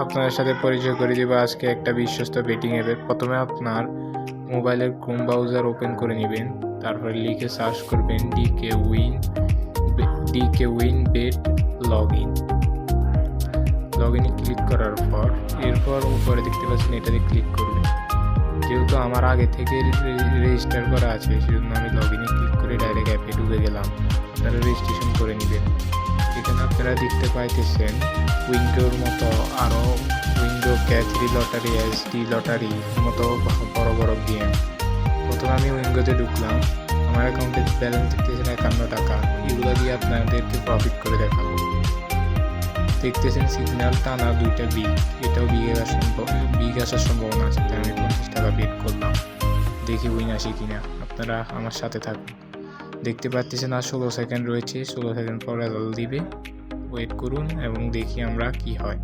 আপনাদের সাথে পরিচয় করে দিব আজকে একটা বিশ্বস্ত বেটিং অ্যাপের। প্রথমে আপনার মোবাইলের ক্রোম ব্রাউজার ওপেন করে নেবেন, তারপরে লিখে সার্চ করবেন ডিকে উইন বেট লগ ইনে ক্লিক করার পর এরপর উপরে দেখতে পাচ্ছেন এটাতে ক্লিক করবেন। যেহেতু আমার আগে থেকে রেজিস্টার করা আছে সেজন্য আমি লগ ইনে ক্লিক করে ডাইরেক্ট অ্যাপে ঢুকে গেলাম। আপনারা রেজিস্ট্রেশন করে নেবেন। এখানে আপনারা দেখতে পাইতেছেন উইন্ডোর মতো আরও উইন্ডো ক্যাথরি লটারি, এসডি লটারি মতো বড় বড় গেম। প্রথমে আমি উইন্ডোতে ঢুকলাম, আমার অ্যাকাউন্টে ব্যালেন্স দেখতেছেন 51 টাকা। এগুলো দিয়ে আপনাদেরকে প্রফিট করে দেখাবো। দেখতেছেন সিগন্যাল টানা 2টা বিগ, এটাও বিগ আসার সম্ভাবনা আছে। তাই আমি 50 টাকা বেট করলাম, দেখি উইন আসে কিনা। আপনারা আমার সাথে থাকুন। দেখতে পাচ্ছেন আর 16 সেকেন্ড রয়েছে, 16 সেকেন্ড পর রেজাল্ট দিবে। ওয়েট করুন এবং দেখি আমরা কি হয়।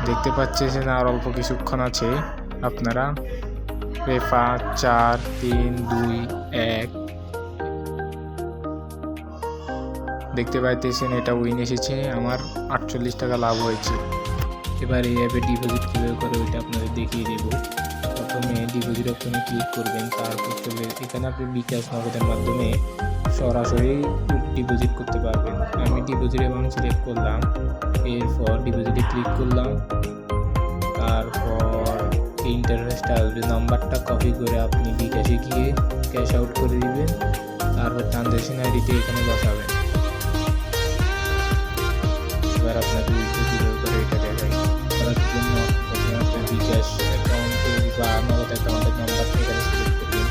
দেখতে পাচ্ছেন আর অল্প কিছুক্ষণ আছে। আপনারা 5 4 3 2 1 দেখতে পাইতেছেন এটা উইন এসেছে। আমার 48 টাকা লাভ হয়েছে। এবার এই অ্যাপে ডিপোজিট কীভাবে করে ওইটা আপনাদের দেখিয়ে দেব। প্রথমে ডিপোজিট অপশনে ক্লিক করবেন, তারপর এখানে আপনি বিকাশ নগদের মাধ্যমে সরাসরি ডিপোজিট করতে পারবেন। আমি ডিপোজিট অ্যামাউন্ট সিলেক্ট করলাম, এরপর ডিপোজিটে ক্লিক করলাম। তারপর এই ইন্টারফেসটা আসবে, নাম্বারটা কপি করে আপনি বিকাশে গিয়ে ক্যাশ আউট করে দিবেন। তারপর ট্রানজ্যাকশন আইডিতে এখানে বসাবেন। এবার আপনাকে উইথড্র কীভাবে করে এটা দেখাই। করার জন্য প্রথমে আপনার বিকাশ অ্যাকাউন্টে বা নগদ অ্যাকাউন্টের নাম্বারটা এখানে সিলেক্ট করবেন,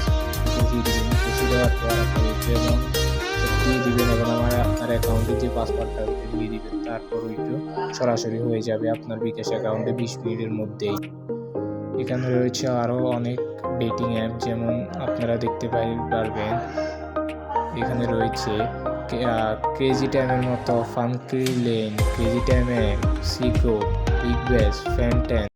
বসিয়ে দেবেন। বসিয়ে দেওয়ার পর আপনার উইথড্র অ্যামাউন্ট দিয়ে দিবেন এবং আপনার অ্যাকাউন্টে যে পাসওয়ার্ডটা ওইটা দিয়ে দিবেন। তারপর উইথড্র সরাসরি হয়ে যাবে আপনার বিকাশ অ্যাকাউন্টে 20 মিনিটের মধ্যেই। এখানে রয়েছে আরও অনেক বেটিং অ্যাপ, যেমন আপনারা দেখতে পারবেন এখানে রয়েছে ক্রেজি টাইমের মতো, ফানক্রি lane, crazy time, সিগো, Big Bash, ফ্যান্টেন।